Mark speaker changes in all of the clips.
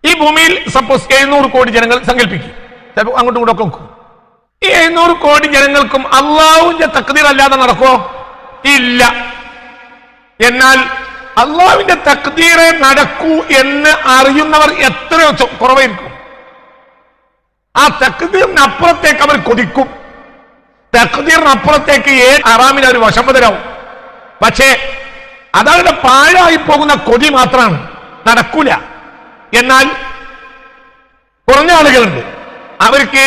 Speaker 1: ഈ ഭൂമിയിൽ സപ്പോസ് 700 കോടി ജനങ്ങൾ സങ്കല്പിക്കും, ചിലപ്പോൾ അങ്ങോട്ടും ഇങ്ങോട്ടും നോക്കും. ഈ 700 കോടി ജനങ്ങൾക്കും അള്ളാഹുവിന്റെ തഖ്ദീർ അല്ലാതെ നടക്കുമോ? ഇല്ല. എന്നാൽ അള്ളാഹുവിന്റെ തഖ്ദീറെ നടക്കൂ എന്ന് അറിയുന്നവർ എത്രയോ കുറവായിരിക്കും. ആ തഖ്ദീറിനപ്പുറത്തേക്ക് അവർ കൊതിക്കും. തഖ്ദീറിനപ്പുറത്തേക്ക് ഹറാമിന് അവർ വശംവദരാവും. പക്ഷേ അതവരുടെ പാഴായി പോകുന്ന കൊതി മാത്രമാണ്, നടക്കൂല. എന്നാൽ കുറഞ്ഞ ആളുകളുണ്ട്, അവർക്ക്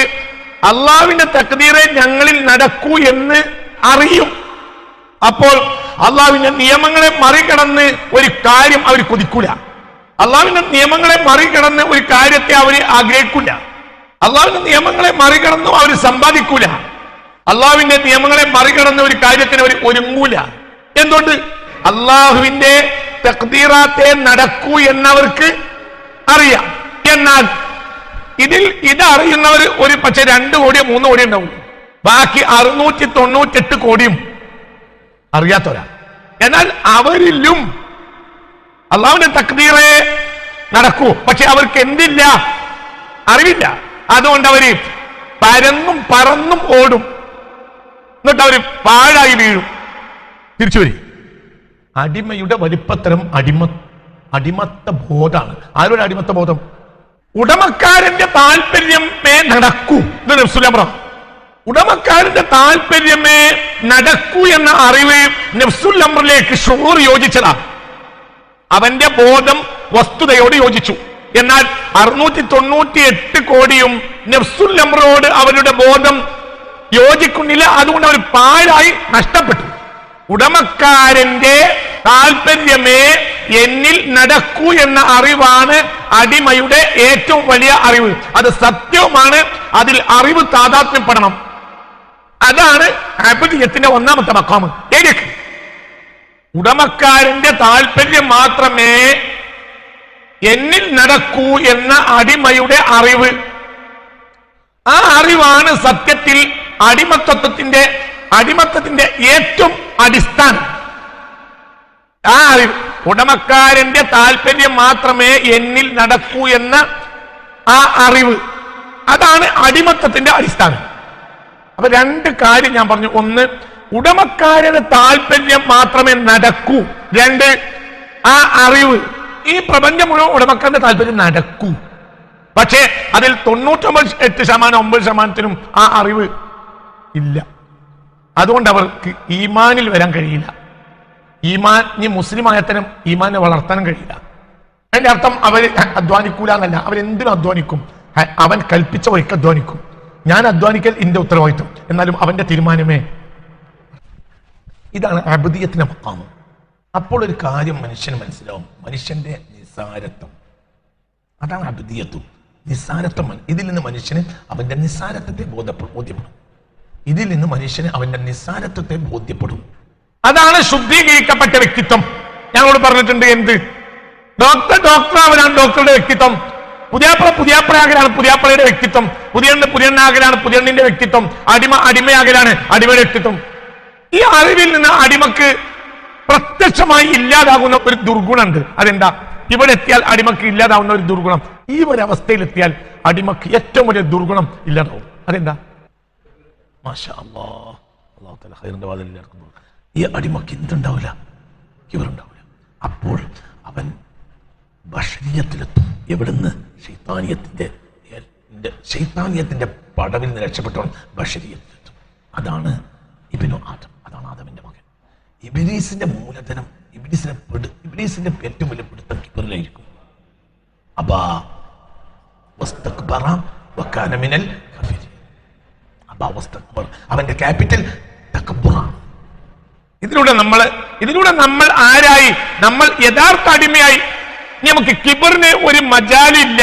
Speaker 1: അള്ളാഹുവിന്റെ തഖ്ദീറെ ഞങ്ങളിൽ നടക്കൂ എന്ന് അറിയും. അപ്പോൾ അള്ളാഹുവിന്റെ നിയമങ്ങളെ മറികടന്ന് ഒരു കാര്യം അവർ കൊതിക്കൂല. അള്ളാഹുവിന്റെ നിയമങ്ങളെ മറികടന്ന് ഒരു കാര്യത്തെ അവർ ആഗ്രഹിക്കൂല. അള്ളാഹുവിന്റെ നിയമങ്ങളെ മറികടന്നും അവർ സമ്പാദിക്കൂല. അള്ളാഹുവിന്റെ നിയമങ്ങളെ മറികടന്ന ഒരു കാര്യത്തിന് അവർ ഒരുങ്ങൂല. എന്തുകൊണ്ട്? അള്ളാഹുവിന്റെ തഖ്ദീറാത്തെ നടക്കൂ എന്നവർക്ക് അറിയാം. എന്നാൽ ഇതറിയുന്നവർ ഒരു പക്ഷെ 2 കോടിയോ 3 കോടിയോ ഉണ്ടാവും. ബാക്കി 698 കോടിയും അറിയാത്തവരാ. എന്നാൽ അവരിലും അള്ളാഹുവിന്റെ തഖ്ദീറെ നടക്കൂ, പക്ഷെ അവർക്ക് എന്തില്ല? അറിവില്ല. അതുകൊണ്ട് അവര് പരന്നും പറന്നും ഓടും, എന്നിട്ട് അവര് പാഴായി വീഴും. തിരിച്ചു വരും. അടിമയുടെ വലിപ്പത്തരം അടിമത്ത ബോധമാണ്. ആരുടെ അടിമത്ത ബോധം? ഉടമക്കാരന്റെ താല്പര്യമേ നടക്കൂ. ഇത് നഫ്സുൽ അംറ. ഉടമക്കാരന്റെ താല്പര്യമേ നടക്കൂ എന്ന അറിവ് നഫ്സുൽ അംറിലേക്ക് ഷുഊർ യോജിച്ചതാണ്. അവന്റെ ബോധം വസ്തുതയോട് യോജിച്ചു. എന്നാൽ 698 കോടിയും നഫ്സുൽ അംറോട് അവരുടെ ബോധം യോജിക്കുന്നില്ല. അതുകൊണ്ട് അവർ പാഴായി നഷ്ടപ്പെട്ടു. ഉടമക്കാരന്റെ താല്പര്യമേ എന്നിൽ നടക്കൂ എന്ന അറിവാണ് അടിമയുടെ ഏറ്റവും വലിയ അറിവ്. അത് സത്യവുമാണ്. അതിൽ അറിവ് താദാത്മ്യപ്പെടണം. അതാണ് അബ്ദിയത്തിന്റെ 1ാമത്തെ മഖാമ്. ഉടമക്കാരന്റെ താല്പര്യം മാത്രമേ എന്നിൽ നടക്കൂ എന്ന അടിമയുടെ അറിവ്. ആ അറിവാണ് സത്യത്തിൽ അടിമത്തത്തിന്റെ ഏറ്റവും അടിസ്ഥാനം. ആ അറിവ്, ഉടമക്കാരന്റെ താല്പര്യം മാത്രമേ എന്നിൽ നടക്കൂ എന്ന ആ അറിവ്, അതാണ് അടിമത്തത്തിന്റെ അടിസ്ഥാനം. അപ്പൊ 2 കാര്യം ഞാൻ പറഞ്ഞു. 1, ഉടമക്കാരുടെ താല്പര്യം മാത്രമേ നടക്കൂ. 2, ആ അറിവ്. ഈ പ്രപഞ്ചം മുഴുവൻ ഉടമക്കാരന്റെ താല്പര്യം നടക്കൂ. പക്ഷേ അതിൽ 98%, 9%നും ആ അറിവ് ഇല്ല. അതുകൊണ്ട് അവർക്ക് ഈമാനിൽ വരാൻ കഴിയില്ല. ഇനി മുസ്ലിം ആയത്തരം ഈമാനെ വളർത്താനും കഴിയില്ല. അതിന്റെ അർത്ഥം അവർ അധ്വാനിക്കൂല എന്നല്ല. അവരെന്തിനും അധ്വാനിക്കും. അവൻ കൽപ്പിച്ച വഴിക്ക് അധ്വാനിക്കും. ഞാൻ അധ്വാനിക്കൽ എന്റെ ഉത്തരവാദിത്വം, എന്നാലും അവന്റെ തീരുമാനമേ. ഇതാണ് അബ്ദിയത്തിന്റെ മഖാം. അപ്പോൾ ഒരു കാര്യം മനുഷ്യന് മനസ്സിലാവും, മനുഷ്യന്റെ നിസ്സാരത്വം. അതാണ് അബ്ദിയത്വം, നിസ്സാരത്വം. ഇതിൽ നിന്ന് മനുഷ്യന് അവന്റെ നിസ്സാരത്വത്തെ ബോധ്യപ്പെടും. ഇതിൽ നിന്ന് മനുഷ്യന് അവന്റെ നിസ്സാരത്വത്തെ ബോധ്യപ്പെടും. അതാണ് ശുദ്ധീകരിക്കപ്പെട്ട വ്യക്തിത്വം. ഞങ്ങളോട് പറഞ്ഞിട്ടുണ്ട്, എന്ത്? ഡോക്ടർ അവനാണ് ഡോക്ടറുടെ വ്യക്തിത്വം. പുതിയാപ്പളയാകലാണ് പുതിയാപ്പളയുടെ വ്യക്തിത്വം. പുതിയണ്ണാകലാണ് പുതിയണ്ണിന്റെ വ്യക്തിത്വം. അടിമയാകലാണ് അടിമയുടെ വ്യക്തിത്വം. ഈ അറിവിൽ നിന്ന് അടിമക്ക് പ്രത്യക്ഷമായി ഇല്ലാതാകുന്ന ഒരു ദുർഗുണമുണ്ട്. അതെന്താ? ഇവിടെ എത്തിയാൽ അടിമക്ക് ഇല്ലാതാവുന്ന ഒരു ദുർഗുണം. ഈ ഒരു അവസ്ഥയിലെത്തിയാൽ അടിമക്ക് ഏറ്റവും വലിയ ദുർഗുണം ഇല്ലാതാവും. അതെന്താ? മാഷാ അല്ലാഹ്, അല്ലാഹു തആല ഖൈറിന്റെ വാതിലിൽ ഇറക്കുന്നു. ഈ അടിമക്ക് എന്തുണ്ടാവില്ല? ഇവരുണ്ടാവില്ല. അപ്പോൾ അവൻ ബഷരിയത്തിലെത്തും. എവിടുന്ന്? ശൈത്താനിയത്തിന്റെ പടവിൽ നിന്ന് രക്ഷപ്പെട്ടവൻ ബഷരിയത്തിലെത്തും. അതാണ് ഇബ്നു ആദം. അതാണ് ആദമിന്റെ മകൻ. ഇബ്ലീസിന്റെ മൂലധനം, ഇബ്ലീസിന്റെ ഏറ്റവും വലിയ പിടുത്തം കിബറിലായിരിക്കും. അബാ വസ്തക്ബറ വകാന മിനൽ കഫിരീൻ. അബാ വസ്തക്ബർ, അവന്റെ ക്യാപിറ്റൽ തകബ്ബുറാണ്. ഇതിലൂടെ നമ്മൾ ആരായി? നമ്മൾ യഥാർത്ഥ അടിമയായി. നമുക്ക് കിബറിന് ഒരു മജാലില്ല,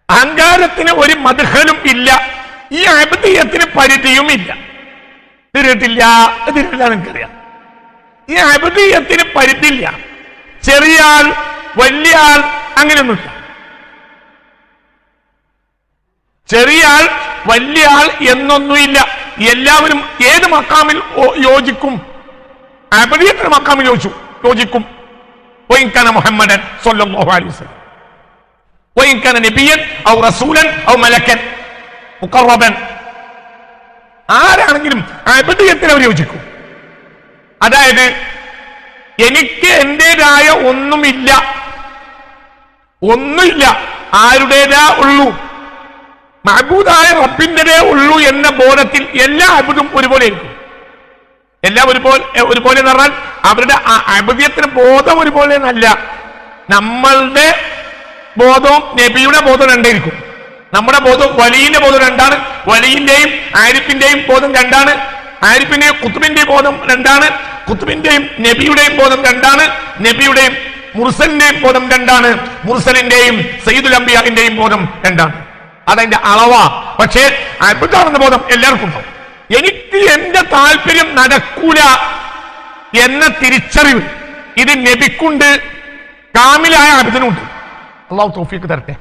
Speaker 1: അഹങ്കാരത്തിന് ഒരു മദ്ഖലും ഇല്ല, ഈ അബ്ദിയത്തിന് പരിധിയും ഇല്ല. തിരിട്ടില്ല എനിക്കറിയാം. ഈ അബ്ദിയത്തിന് പരിധിയില്ല. ചെറിയ ആൾ, വലിയ ആൾ, അങ്ങനെയൊന്നുമില്ല. ചെറിയ ആൾ, വലിയ ആൾ എന്നൊന്നുമില്ല. എല്ലാവരും ഏത് മക്കാമിൽ യോജിക്കും? അബ്ദിയത്തിന്റെ മക്കാമിൽ യോജിക്കും. വഇൻ കാന മുഹമ്മദൻ സ്വല്ലല്ലാഹു അലൈഹി വസല്ലം വഇൻ കാന നബിയ്യൻ ഔ റസൂലൻ ഔ മലക്കൻ മുഖറബൻ. ആരാണെങ്കിലും അബദിയത്തിന് അവർ യോജിക്കും. അതായത് എനിക്ക് എന്റേതായ ഒന്നുമില്ല, ആരുടേതാ ഉള്ളൂ, മഅബൂദായ റബ്ബിന്റേതേ ഉള്ളൂ എന്ന ബോധത്തിൽ എല്ലാ അബുദും ഒരുപോലെ ആയിരിക്കും. എല്ലാം ഒരുപോലെ എന്ന് പറഞ്ഞാൽ അവരുടെ അബദിയത്തിന് ബോധം ഒരുപോലെ എന്നല്ല. നമ്മളുടെ ബോധവും നബിയുടെ ബോധം രണ്ടായിരിക്കും. നമ്മുടെ ബോധം വലിയുടെ ബോധം രണ്ടാണ്, വലിയിന്റെയും ആരിഫിന്റെയും ബോധം രണ്ടാണ്, ആരിഫിന്റെയും കുത്തുബിന്റെയും ബോധം രണ്ടാണ്, കുത്തുബിന്റെയും നബിയുടെയും ബോധം രണ്ടാണ്, നബിയുടെയും മുർസലിന്റെയും ബോധം രണ്ടാണ്, മുർസലിന്റെയും സയ്യിദുൽ അംബിയാഇന്റെയും ബോധം രണ്ടാണ്. അതതിന്റെ അളവാ. പക്ഷേ അബുദാണെന്ന ബോധം എല്ലാവർക്കും ഉണ്ടാവും. എനിക്ക് എന്റെ താല്പര്യം നടക്കൂല എന്ന തിരിച്ചറിവ് ഇത് നബിക്കുണ്ട്, കാമിലായ അബദിനുണ്ട്. അള്ളാഹു തൗഫീഖ് തരട്ടെ.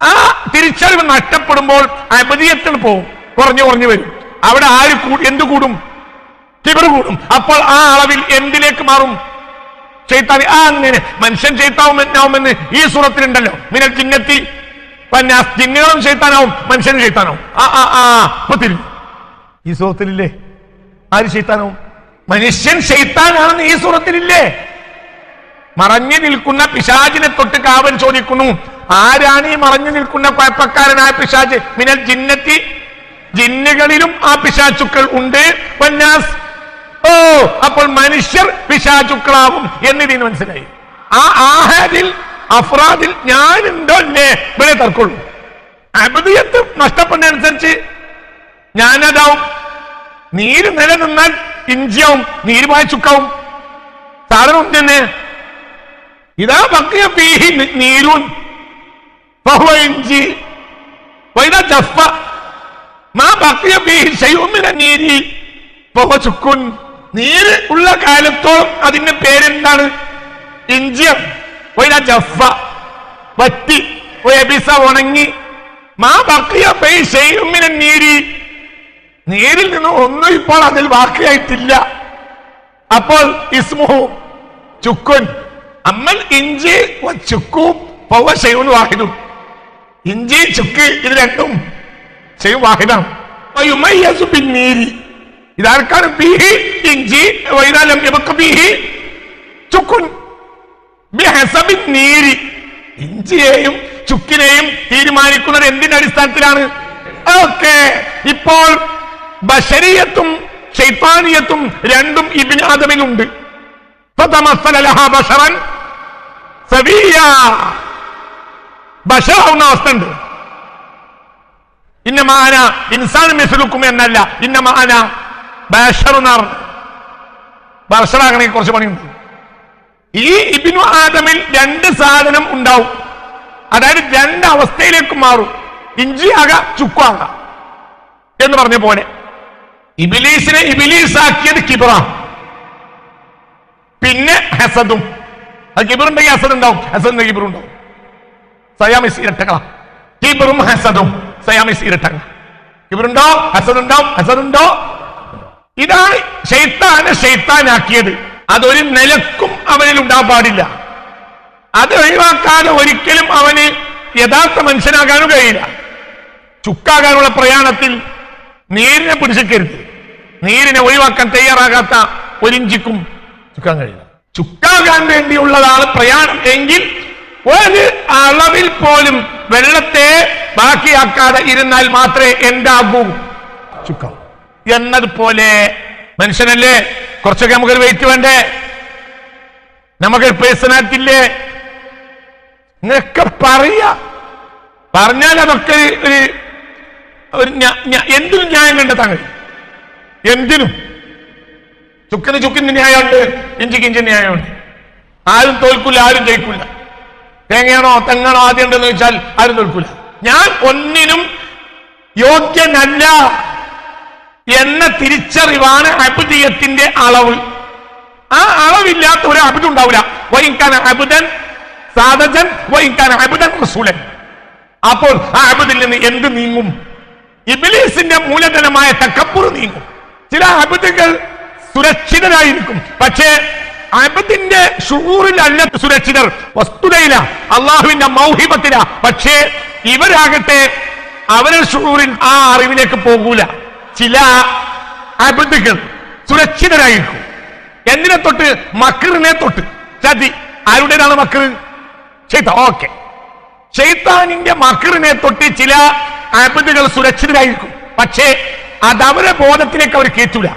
Speaker 1: ആ തിരിച്ചറിവ് നഷ്ടപ്പെടുമ്പോൾ അബദിയത്തിന് പോകും, കുറഞ്ഞു വരും. അവിടെ ആര് എന്ത് കൂടും? കിബർ കൂടും. അപ്പോൾ ആ അളവിൽ എന്തിലേക്ക് മാറും? ശൈത്താൻ. അങ്ങനെ മനുഷ്യൻ ശൈത്താവുമെന്ന് ഈ സൂറത്തിലുണ്ടല്ലോ, മിനൽ ജിന്നത്തി വന്നാസ്. ജിന്നുകളും ശൈത്താനാവും, മനുഷ്യനും ശൈത്താനാവും. ഇപ്പൊ തിരിഞ്ഞു. ഈ സൂറത്തിലില്ലേ ആര് ശൈത്താനാവും? മനുഷ്യൻ ശൈത്താനാണെന്ന് ഈ സൂറത്തിലില്ലേ? മറഞ്ഞു നിൽക്കുന്ന പിശാചിനെ തൊട്ട് കാവൽ ചോദിക്കുന്നു. ആരാണ് ഈ മറഞ്ഞു നിൽക്കുന്ന കുഴപ്പക്കാരനായ പിശാച്? മിനൽ ജിന്നത്തി, ജിന്നുകളിലും ആ പിശാചുക്കൾ ഉണ്ട്. വന്നാസ്, അപ്പോൾ മനുഷ്യർ പിശാചുക്കളാവും എന്നിതിന് മനസ്സിലായി. ആ ആഹാദിൽ അഫ്രാദിൽ ഞാനുണ്ടോ അല്ലേ ഇവിടെ തർക്കുള്ളൂ. അബദിയത്ത് നഷ്ടപ്പെടുന്നതനുസരിച്ച് ഞാനതാവും. നീര് നിലനിന്നാൽ ഇഞ്ചിയാവും, നീര് വായിച്ചുക്കാവും. സാധനം തന്നെ ഇതാ ബക്കിയ ഫീഹി നീരുൻ ഫഹുവ ഇഞ്ചി വഇദാ ജഫ മാ ബക്കിയ ഫീഹി ശൈഉൻ മിന നീരി ഫഹുവ ചുക്കുൻ. നീര് ഉള്ള കാലത്തോളം അതിന്റെ പേരെന്താണ്? ഇഞ്ചിയം. വഇദാ ജഫ വറ്റി, വയബിസ ഉണങ്ങി, മാ ബക്കിയ ഫീഹി ശൈഉൻ മിന നീരി, നീരിൽ നിന്ന് ഒന്നും ഇപ്പോൾ അതിൽ ബാക്കിയായിട്ടില്ല. അപ്പോൾ ഇസ്മുഹു ചുക്കുൻ. അമ്മൽ ഇഞ്ചി ചുക്കും ഫഹുവ ശൈഉൻ വാഹിദുൻ. ഇഞ്ചി ചുക്ക് ഇത് രണ്ടും ശൈഉൻ വാഹിദാണ്. വയുമയ്യസു ബിന്നീരി, ഇതാർക്കാണ്? ഫീഹി ഇഞ്ചി വഇദാ ലം യബഖ ഫീഹി ചുക്കുൻ ബിഹസബി നീരി. ഇഞ്ചിയെയും ചുക്കിനെയും തീരുമാനിക്കുന്നത് എന്തിന്റെ അടിസ്ഥാനത്തിലാണ്? ഓക്കെ, ഇപ്പോൾ ബശരിയത്തും ശൈത്താനിയത്തും രണ്ടും ഇബ്നു ആദമിലുണ്ട്. ഫതമസ്സല ലഹാ ബശറൻ സവിയ, ബശറാവുന്ന അവസ്ഥ ഉണ്ട്. ഇന്നമാന ഇൻസാൻ മിസ്ലുക്കും എന്നല്ല, ഇന്നമാന ബശറുനാർ. ബശറാകണമെങ്കിൽ കുറച്ച് പണിയുണ്ട്. ഈ ഇബ്നു ആദമിൽ രണ്ട് സാധനം ഉണ്ടാവും, അതായത് രണ്ട് അവസ്ഥയിലേക്ക് മാറും. ഇഞ്ചിയാകാം ചുക്കാകാം എന്ന് പറഞ്ഞ പോലെ ഇബിലീസിനെ ഇബിലീസാക്കിയത് കിബറാണ്. പിന്നെ ഹസദും. അത് കിബറുണ്ടെങ്കിൽ ഹസദ് ഉണ്ടാവും, ഹസദിന്റെ കിബറും ഉണ്ടാവും. സയാമിസ് ഇരട്ടകളാ. കിബറും ഹസദും സയാമിസ് ഇരട്ടകൾ. കിബറുണ്ടോ? ഹസദുണ്ടോ? ഇതാണ് ശൈത്താനെ ശൈത്താനാക്കിയത്. അതൊരു നിലക്കും അവനിൽ ഉണ്ടാകാൻ പാടില്ല. അത് ഒഴിവാക്കാതെ ഒരിക്കലും അവന് യഥാർത്ഥ മനുഷ്യനാകാനും കഴിയില്ല. ചുക്കാകാനുള്ള പ്രയാണത്തിൽ നീരിനെ പിടിച്ചിക്കരുത്. നീരിനെ ഒഴിവാക്കാൻ തയ്യാറാകാത്ത ഒരിഞ്ചിക്കും ചുക്കാൻ കഴിയില്ല. ചുക്കാകാൻ വേണ്ടിയുള്ളതാണ് പ്രയാണം എങ്കിൽ ഒരു അളവിൽ പോലും വെള്ളത്തെ ബാക്കിയാക്കാതെ ഇരുന്നാൽ മാത്രമേ എന്താകൂ? ചുക്കാവും. എന്നതുപോലെ മനുഷ്യനല്ലേ, കുറച്ചൊക്കെ നമുക്കൊരു വെയിറ്റ് വേണ്ടേ? നമുക്കൊരു പേഴ്സണാലിറ്റി ഇല്ലേ? ഇങ്ങനെയൊക്കെ പറഞ്ഞാൽ അതൊക്കെ എന്തിനും ന്യായം കണ്ടെത്താൻ കഴിയും. എന്തിനും. ചുക്കിന് ന്യായമുണ്ട്, ഇഞ്ചിക്ക് ന്യായമുണ്ട്. ആരും തോൽക്കില്ല, ആരും ജയിക്കില്ല. തേങ്ങയാണോ തെങ്ങാണോ ആദ്യം ഉണ്ടെന്ന് വെച്ചാൽ ആരും തോൽക്കില്ല. ഞാൻ ഒന്നിനും യോഗ്യനല്ല എന്ന തിരിച്ചറിവാണ് അബുദിയത്തിന്റെ അളവ്. ആ അളവില്ലാത്ത ഒരു അബുദ് ഉണ്ടാവില്ല. വൈകാന അബുദൻ സാദജൻ വൈകാന അബുദൻ റസൂലൻ. അപ്പോൾ ആ അബുദിൽ നിന്ന് എന്ത് നീങ്ങും? ഇബ്ലീസിന്റെ മൂലധനമായ തക്കബ്ബുർ നീങ്ങും. ചില അബുദുകൾ സുരക്ഷിതരായിരിക്കും, പക്ഷേ അബദിന്റെ ഷുഊറിലല്ല സുരക്ഷിതർ, വസ്തുതയില, അള്ളാഹുവിന്റെ മൗഹിബത്തില. പക്ഷേ ഇവരാകട്ടെ അവരുടെ ഷുഊറിൽ ആ അറിവിലേക്ക് പോകൂല. ചില അബദുകൾ സുരക്ഷിതരായിരിക്കും. എന്തിനെ തൊട്ട്? മക്റിനെ തൊട്ട്. ചതി ആരുടേതാണ്? മക്ർ ശൈത്താൻ. ഓക്കെ, ശൈത്താനിന്റെ മക്റിനെ തൊട്ട് ചില അബദുകൾ സുരക്ഷിതരായിരിക്കും. പക്ഷേ അതവരെ ബോധത്തിലേക്ക് അവർ കേറ്റൂല.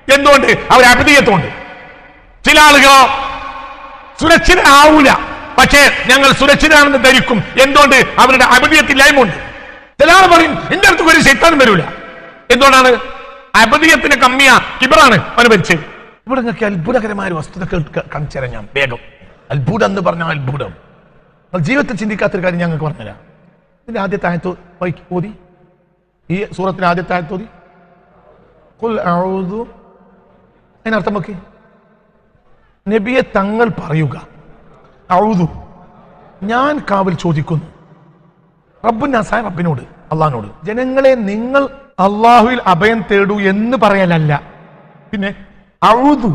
Speaker 1: എന്തുകൊണ്ട്? അവർ അബദിയത്തുകൊണ്ട്. ചില ആളുകളോ സുരക്ഷിതരാവൂല, പക്ഷേ ഞങ്ങൾ സുരക്ഷിതരാണെന്ന് ധരിക്കും. എന്തുകൊണ്ട്? അവരുടെ അബദിയത്തില്ലായ്മയുണ്ട്. ചില ആൾ പറയും എന്റെ അടുത്ത് ഒരു ശൈത്താനും വരൂല. എന്തുകൊണ്ടാണ്? അബദിയത്തിന് കമ്മിയാ, കിബറാണ് അനുഭവിച്ചത്. ഇവിടെ നിങ്ങൾക്ക് അത്ഭുതകരമായ ഒരു വസ്തുത കാണിച്ചു തരാം ഞാൻ വേഗം. അത്ഭുതം എന്ന് പറഞ്ഞാൽ അത്ഭുതം. ജീവിതത്തിൽ ചിന്തിക്കാത്തൊരു കാര്യം ഞങ്ങൾക്ക് പറഞ്ഞുതരാം. ഇതിന്റെ ആദ്യത്തെ ആയത്ത് ഓതി, ഈ സൂറത്തിന്റെ ആദ്യത്തെ ആയത്ത് ഓതി. ഖുൽ അഊദു, അതിനർത്ഥം നോക്കി. നബിയെ തങ്ങൾ പറയുക, ഔദു, ഞാൻ കാവൽ ചോദിക്കുന്നു, റബ്ബുന്നാസായ റബ്ബിനോട്, അള്ളാഹിനോട്. ജനങ്ങളെ നിങ്ങൾ അള്ളാഹുവിൽ അഭയം തേടൂ എന്ന് പറയലല്ല. പിന്നെ ഔദു,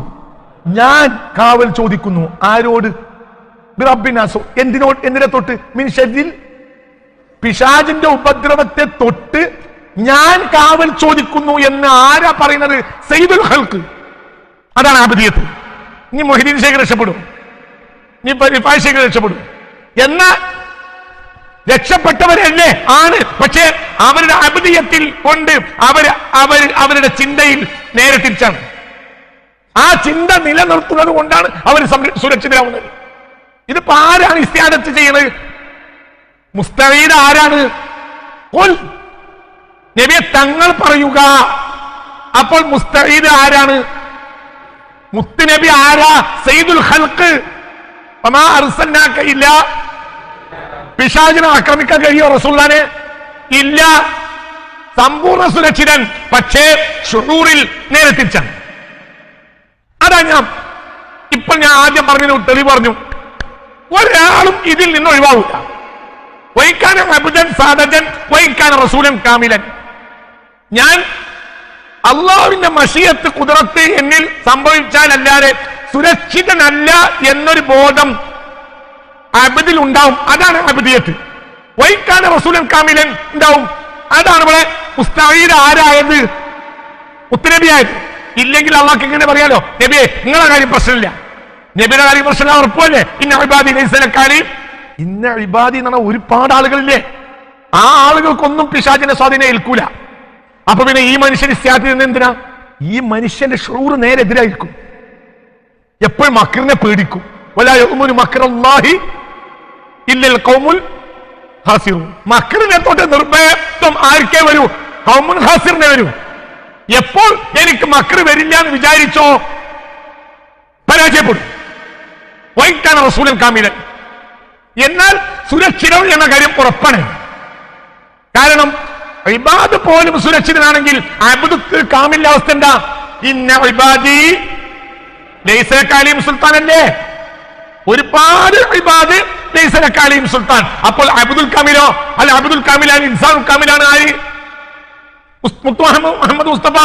Speaker 1: ഞാൻ കാവൽ ചോദിക്കുന്നു. ആരോട്? റബ്ബിനാസു, എന്തിനോട്? എന്തിനെ തൊട്ട്? മിൻ ശർരിൽ, പിശാചിന്റെ ഉപദ്രവത്തെ തൊട്ട് ഞാൻ കാവൽ ചോദിക്കുന്നു എന്ന് ആരാ പറയുന്നത്? സയ്യിദുൽ ഖൽഖ്. അതാണ് അബദിയത്ത്. ഇനി മൊഹിദ്ദീൻ ശേഖർ രക്ഷപ്പെടും, ഇനി റിഫായി ശേഖർ രക്ഷപ്പെടും എന്ന രക്ഷപ്പെട്ടവരല്ലേ? ആണ്. പക്ഷേ അവരുടെ അബദിയത്തിൽ കൊണ്ട് അവരുടെ ചിന്തയിൽ നേരെ തിരിച്ചാണ്. ആ ചിന്ത നിലനിർത്തുന്നത് കൊണ്ടാണ് അവർ സുരക്ഷിതരാവുന്നത്. ഇതിപ്പോ ആരാണ് ഇസ്തിആദത്ത് ചെയ്യുന്നത്? മുസ്തഈദ് ആരാണ്? ഖുൽ, നബിയെ തങ്ങൾ പറയുക. അപ്പോൾ മുസ്തഈദ് ആരാണ്? മുത്തുനബി ആരാ? സയ്യിദുൽ ഖൽഖ്. വമാ അർസൽനാക ഇല്ലാ, പിശാചിനെ ആക്രമിക്കാൻ കഴിയോ റസൂലുള്ളാഹിനെ? ഇല്ല. സമ്പൂർണ്ണ സുരക്ഷിതൻ. പക്ഷേ ഷുഊറിൽ നേരെ തിരിച്ചാണ്. അതാ ഞാൻ ആദ്യം പറഞ്ഞു, തെളിവ് പറഞ്ഞു. ഒരാളും ഇതിൽ നിന്ന് ഒഴിവാവില്ല. വൈകാന അബ്ദൻ സാദജൻ വൈകാന റസൂലൻ കാമിലൻ. ഞാൻ അള്ളാഹുവിന്റെ മശിയത്ത് കുദറത്ത് എന്നിൽ സംഭവിച്ചാലല്ലാതെ സുരക്ഷിതനല്ല എന്നൊരു ബോധം അബദിൽ ഉണ്ടാവും. അതാണ് അബദിയത്ത്. വൈകാന റസൂലൻ കാമിലൻ ഉണ്ടാവും. അതാണ് ഇവിടെ മുസ്തഈദ് ആരായത്? മുത്തുനബിയായത്. ഇല്ലെങ്കിൽ അള്ളാഹ്ക്ക് ഇങ്ങനെ പറയാലോ, നബിയെ നിങ്ങളെ കാര്യം പ്രശ്നമില്ല, നബിയുടെ കാര്യം പ്രശ്നമില്ല, ഉറപ്പല്ലേ? ഇന്ന ഇബാദി ലൈസ ലക അലൈഹിം, ഇന്ന ഇബാദി എന്ന് പറഞ്ഞാൽ ഒരുപാട് ആളുകളില്ലേ. ആ ആളുകൾക്കൊന്നും പിശാചിന്റെ സ്വാധീനം ഏൽക്കൂല. അപ്പൊ പിന്നെ ഈ മനുഷ്യൻ ഇസ്തിആദത്ത് എന്തിനാ? ഈ മനുഷ്യന്റെ ഷുഊർ നേരെ എതിരായിരിക്കും. എപ്പോഴും മക്റിനെ പേടിക്കും. വലാ യഉമുനു മക്റല്ലാഹി ഇല്ലൽ ഖൗമുൽ ഖാസിറൂൻ. മക്റിനെ തൊട്ട് നിർഭയത്വം ആർക്കേ വരൂ? ഖൗമുൽ ഖാസിറിനെ വരൂ. എപ്പോൾ എനിക്ക് മക്ർ വരില്ല എന്ന് വിചാരിച്ചോ പരാജയപ്പെടും. വൈകാന റസൂലൻ കാമിലൻ. എന്നാൽ സുരക്ഷിതം എന്ന കാര്യം ഉറപ്പാണ്. കാരണം ഇബാദ് പോലും സുരക്ഷിതനാണെങ്കിൽ അബ്ദുക്ക് കാമിലിന്റെ അവസ്ഥ എന്താ? ഇന്ന ഇബാദി ലൈസ ലക അലൈഹിം സുൽത്താൻ അല്ലേ? ഒരുപാട് ഇബാദ് ലൈസ ലക അലൈഹിം സുൽത്താൻ. അപ്പോൾ അബ്ദുൽ കാമിലോ? അല്ല, അബ്ദുൽ കാമിലാണ്, ഇൻസാനുൽ കാമിലാണ് ആര്? മുഹമ്മദ് മുസ്തഫ.